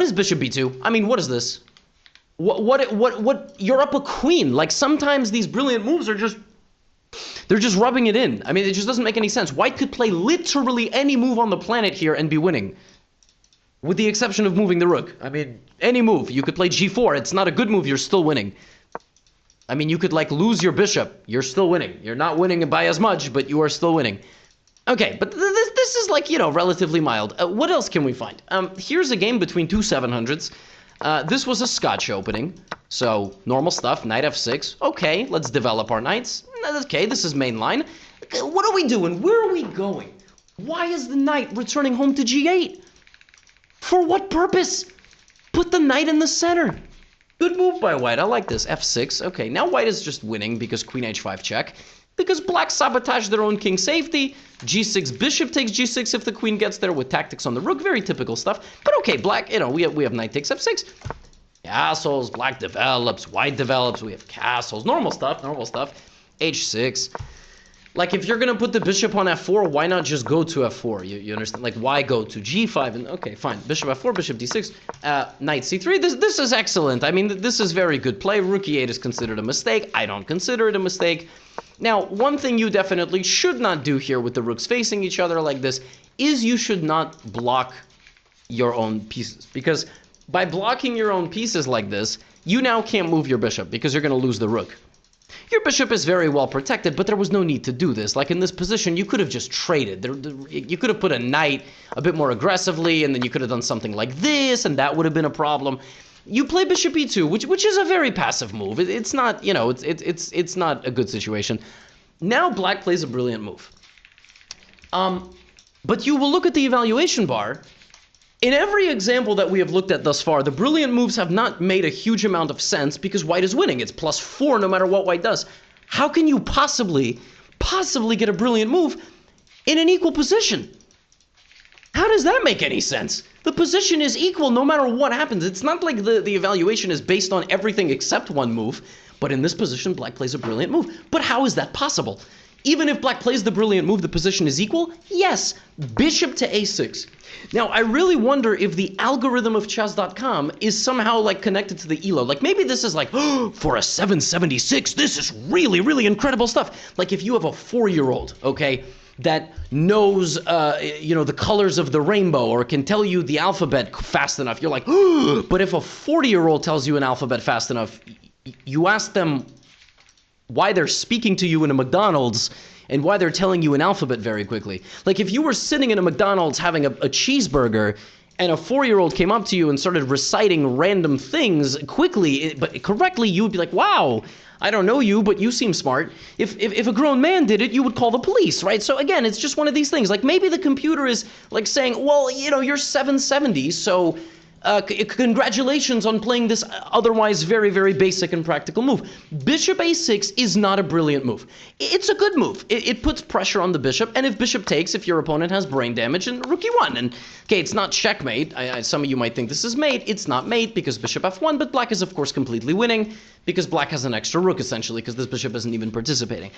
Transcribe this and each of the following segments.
What is bishop b2? I mean, what is this? What? You're up a queen. Like, sometimes these brilliant moves are just... they're just rubbing it in. I mean, it just doesn't make any sense. White could play literally any move on the planet here and be winning. With the exception of moving the rook. I mean, any move. You could play g4. It's not a good move. You're still winning. I mean, you could, like, lose your bishop. You're still winning. You're not winning by as much, but you are still winning. Okay, but this is, like, you know, relatively mild. What else can we find? Here's a game between two 700s. This was a Scotch opening. So, normal stuff. Knight f6. Okay, let's develop our knights. Okay, this is main line. What are we doing? Where are we going? Why is the knight returning home to g8? For what purpose? Put the knight in the center. Good move by white. I like this. f6. Okay, now white is just winning because queen h5 check. Because black sabotaged their own king safety. g6, bishop takes g6 if the queen gets there with tactics on the rook. Very typical stuff. But okay, black, you know, we have knight takes f6. Castles, black develops, white develops. We have castles. Normal stuff, normal stuff. h6. Like, if you're going to put the bishop on f4, why not just go to f4? You understand? Like, why go to g5? And okay, fine. Bishop f4, bishop d6, knight c3. This is excellent. I mean, this is very good play. Rook e8 is considered a mistake. I don't consider it a mistake. Now, one thing you definitely should not do here with the rooks facing each other like this is you should not block your own pieces. Because by blocking your own pieces like this, you now can't move your bishop because you're going to lose the rook. Your bishop is very well protected, but there was no need to do this. Like, in this position, you could have just traded. You could have put a knight a bit more aggressively, and then you could have done something like this, and that would have been a problem. You play bishop e2, which is a very passive move. It's not, you know, it's not a good situation. Now black plays a brilliant move. But you will look at the evaluation bar. In every example that we have looked at thus far, the brilliant moves have not made a huge amount of sense because white is winning. It's +4 no matter what white does. How can you possibly get a brilliant move in an equal position? How does that make any sense? The position is equal no matter what happens. It's not like the evaluation is based on everything except one move. But in this position, black plays a brilliant move. But how is that possible? Even if black plays the brilliant move, the position is equal? Yes, bishop to a6. Now, I really wonder if the algorithm of chess.com is somehow, like, connected to the ELO. Like, maybe this is like, oh, for a 776, this is really, really incredible stuff. Like, if you have a 4-year-old, okay, that knows, you know, the colors of the rainbow or can tell you the alphabet fast enough, you're like, oh. But if a 40-year-old tells you an alphabet fast enough, you ask them why they're speaking to you in a McDonald's and why they're telling you an alphabet very quickly. Like, if you were sitting in a McDonald's having a cheeseburger and a 4-year-old came up to you and started reciting random things quickly but correctly, you would be like, wow, I don't know you, but you seem smart. If a grown man did it, you would call the police, right? So again, it's just one of these things. Like, maybe the computer is like saying, well, you know, you're 770, so congratulations on playing this otherwise very, very basic and practical move. Bishop a6 is not a brilliant move. It's a good move. It puts pressure on the bishop, and if bishop takes, if your opponent has brain damage, and rook e1. And okay, it's not checkmate. Some of you might think this is mate. It's not mate because bishop f1, but black is, of course, completely winning because black has an extra rook, essentially, because this bishop isn't even participating.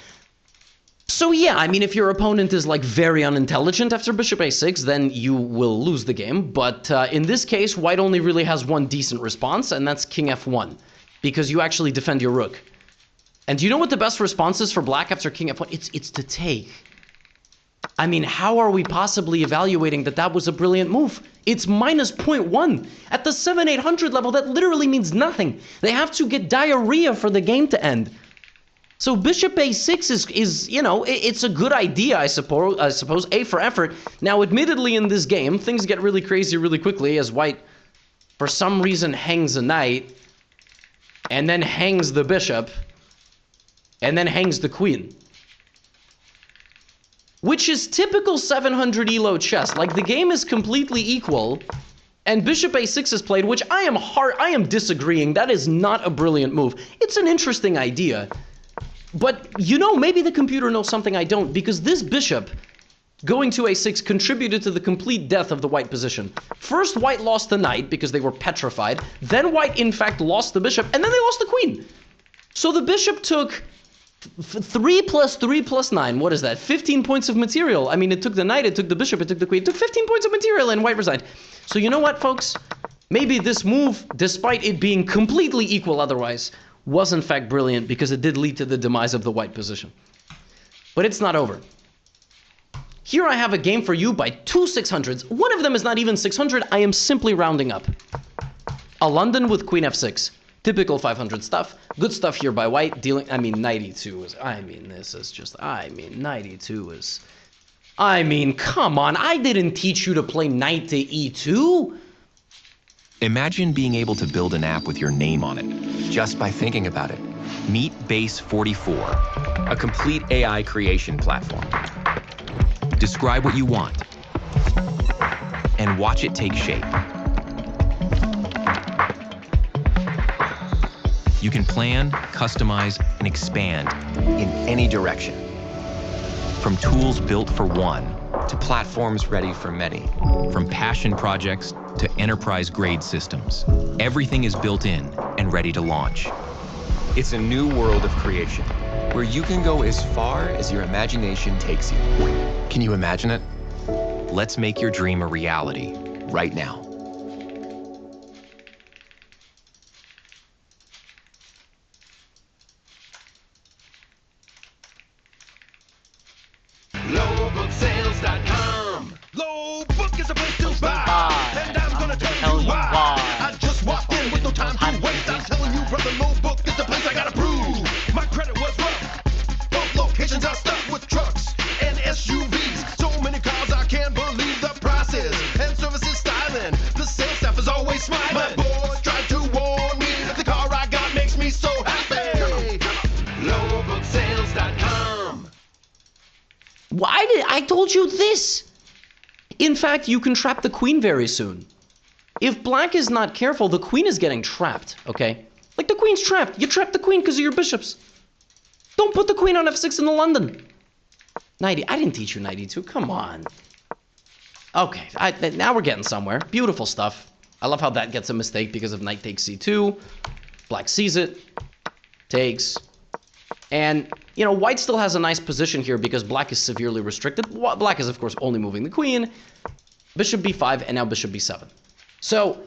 So yeah, I mean, if your opponent is, like, very unintelligent after bishop a6, then you will lose the game. But in this case, white only really has one decent response, and that's king f1, because you actually defend your rook. And do you know what the best response is for black after king f1? It's to take. I mean, how are we possibly evaluating that that was a brilliant move? It's minus 0.1. At the 7-800 level, that literally means nothing. They have to get diarrhea for the game to end. So bishop a6 is, you know, it's a good idea, I suppose, A for effort. Now, admittedly, in this game, things get really crazy really quickly as white, for some reason, hangs a knight, and then hangs the bishop, and then hangs the queen. Which is typical 700 elo chess. Like, the game is completely equal, and bishop a6 is played, which I am disagreeing. That is not a brilliant move. It's an interesting idea. But, you know, maybe the computer knows something I don't, because this bishop going to a6 contributed to the complete death of the white position. First, white lost the knight because they were petrified. Then white, in fact, lost the bishop, and then they lost the queen. So the bishop took 3 plus 3 plus 9. What is that? 15 points of material. I mean, it took the knight, it took the bishop, it took the queen. It took 15 points of material, and white resigned. So you know what, folks? Maybe this move, despite it being completely equal otherwise, was in fact brilliant because it did lead to the demise of the white position. But it's not over. Here I have a game for you by two 600s. One of them is not even 600. I am simply rounding up. A London with queen f6. Typical 500 stuff. Good stuff here by white. Knight e2 is... come on. I didn't teach you to play knight to e2. Imagine being able to build an app with your name on it, just by thinking about it. Meet Base 44, a complete AI creation platform. Describe what you want, and watch it take shape. You can plan, customize, and expand in any direction. From tools built for one to platforms ready for many. From passion projects to enterprise-grade systems. Everything is built in and ready to launch. It's a new world of creation, where you can go as far as your imagination takes you. Can you imagine it? Let's make your dream a reality right now. Lowbooksales.com. Lowbook is a place to buy, and I'm gonna tell you why. I just walked in with no time to waste. I'm telling you, brother, Lowbook is the place I gotta prove. My credit was rough. Both locations are stuck with trucks and SUVs. So many cars I can't believe the prices and service is styling. The sales staff is always smiling. My boys tried to warn me that the car I got makes me so happy. Lowbooksales.com. I told you this? In fact, you can trap the queen very soon. If black is not careful, the queen is getting trapped, okay? Like the queen's trapped. You trap the queen because of your bishops. Don't put the queen on f6 in the London. I didn't teach you knight e2. Come on. Okay, now we're getting somewhere. Beautiful stuff. I love how that gets a mistake because of knight takes c2. Black sees it. Takes. And, you know, white still has a nice position here because black is severely restricted. Black is, of course, only moving the queen. Bishop b5 and now bishop b7. So,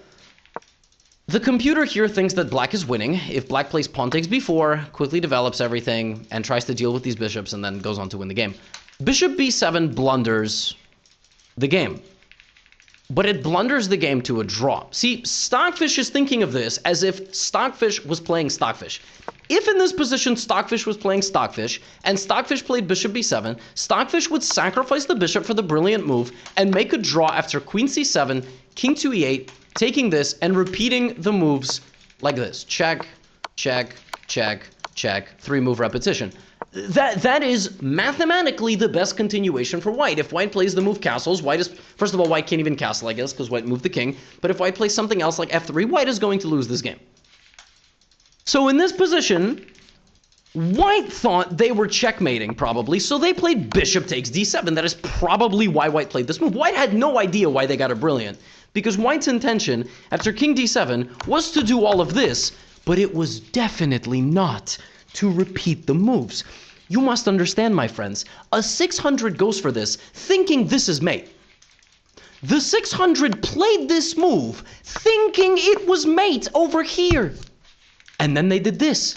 the computer here thinks that black is winning. If black plays pawn takes b4, quickly develops everything, and tries to deal with these bishops, and then goes on to win the game. Bishop b7 blunders the game. But it blunders the game to a draw. See, Stockfish is thinking of this as if Stockfish was playing Stockfish. If in this position Stockfish was playing Stockfish, and Stockfish played bishop b7, Stockfish would sacrifice the bishop for the brilliant move, and make a draw after queen c7, king to e8, taking this, and repeating the moves like this. Check, check, check, check, 3-move repetition. That is mathematically the best continuation for white. If white plays the move castles, white is... First of all, white can't even castle, I guess, because white moved the king. But if white plays something else like f3, white is going to lose this game. So in this position, white thought they were checkmating, probably, so they played bishop takes d7. That is probably why white played this move. White had no idea why they got a brilliant, because white's intention, after king d7, was to do all of this, but it was definitely not to repeat the moves. You must understand, my friends, a 600 goes for this, thinking this is mate. The 600 played this move, thinking it was mate over here. And then they did this.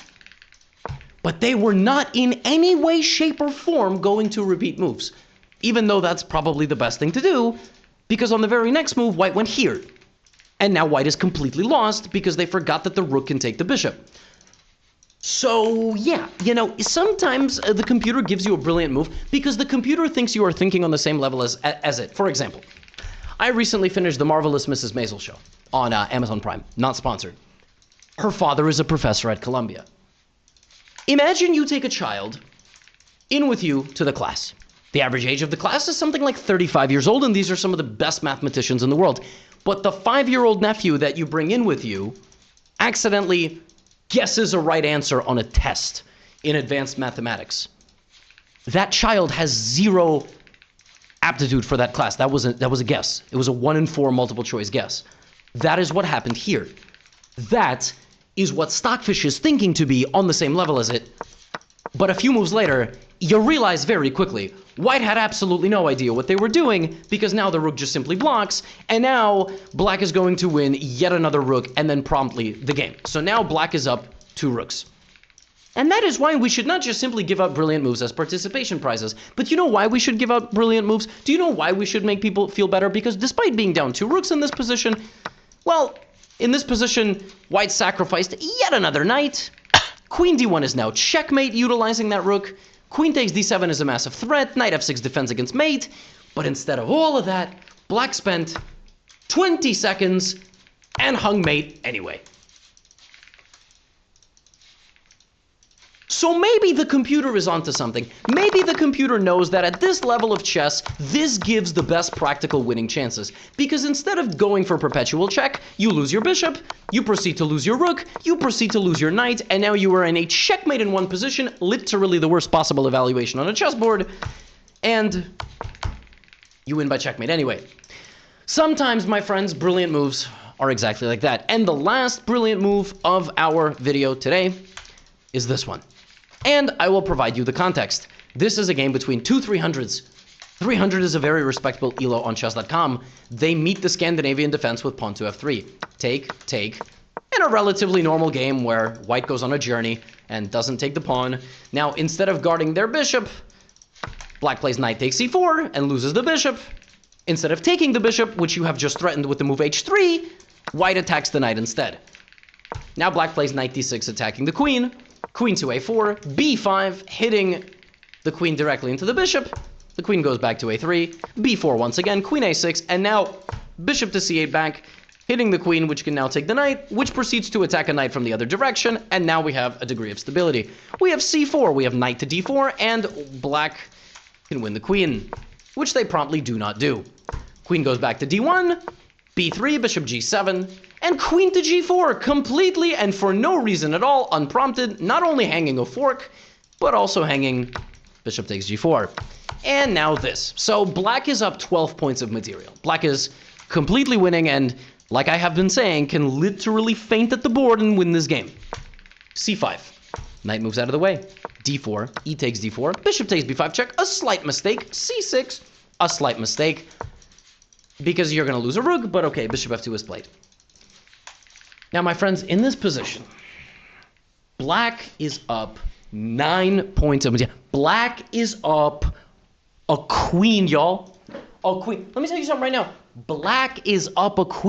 But they were not in any way, shape, or form going to repeat moves. Even though that's probably the best thing to do, because on the very next move, white went here. And now white is completely lost because they forgot that the rook can take the bishop. So, yeah, you know, sometimes the computer gives you a brilliant move because the computer thinks you are thinking on the same level as it. For example, I recently finished The Marvelous Mrs. Maisel show on Amazon Prime, not sponsored. Her father is a professor at Columbia. Imagine you take a child in with you to the class. The average age of the class is something like 35 years old, and these are some of the best mathematicians in the world. But the 5-year-old nephew that you bring in with you accidentally guesses a right answer on a test in advanced mathematics. That child has zero aptitude for that class. That was a guess. It was a 1 in 4 multiple choice guess. That is what happened here. That is what Stockfish is thinking to be on the same level as it. But a few moves later, you realize very quickly, White had absolutely no idea what they were doing because now the rook just simply blocks, and now black is going to win yet another rook and then promptly the game. So now black is up 2 rooks. And that is why we should not just simply give out brilliant moves as participation prizes. But you know why we should give out brilliant moves? Do you know why we should make people feel better? Because despite being down 2 rooks in this position, well, in this position, white sacrificed yet another knight. Queen d1 is now checkmate utilizing that rook. Queen takes d7 is a massive threat. Knight f6 defends against mate. But instead of all of that, black spent 20 seconds and hung mate anyway. So maybe the computer is onto something. Maybe the computer knows that at this level of chess, this gives the best practical winning chances. Because instead of going for perpetual check, you lose your bishop, you proceed to lose your rook, you proceed to lose your knight, and now you are in a checkmate in one position, literally the worst possible evaluation on a chessboard, and you win by checkmate anyway. Sometimes, my friends, brilliant moves are exactly like that. And the last brilliant move of our video today is this one. And I will provide you the context. This is a game between 2 300s. 300 is a very respectable elo on chess.com. They meet the Scandinavian defense with pawn to f3. Take, in a relatively normal game where white goes on a journey and doesn't take the pawn. Now, instead of guarding their bishop, black plays knight takes c4 and loses the bishop. Instead of taking the bishop, which you have just threatened with the move h3, white attacks the knight instead. Now black plays knight d6 attacking the queen. Queen to a4, b5, hitting the queen directly into the bishop. The queen goes back to a3, b4 once again, queen a6, and now bishop to c8 back, hitting the queen, which can now take the knight, which proceeds to attack a knight from the other direction, and now we have a degree of stability. We have c4, we have knight to d4, and black can win the queen, which they promptly do not do. Queen goes back to d1, b3, bishop g7, and queen to g4, completely and for no reason at all, unprompted, not only hanging a fork, but also hanging bishop takes g4. And now this. So black is up 12 points of material. Black is completely winning and, like I have been saying, can literally faint at the board and win this game. c5. Knight moves out of the way. d4, e takes d4, bishop takes b5 check, a slight mistake, c6, a slight mistake, because you're going to lose a rook, but okay, bishop f2 is played. Now, my friends, in this position, black is up 9 points of material. Black is up a queen, y'all. A queen. Let me tell you something right now. Black is up a queen.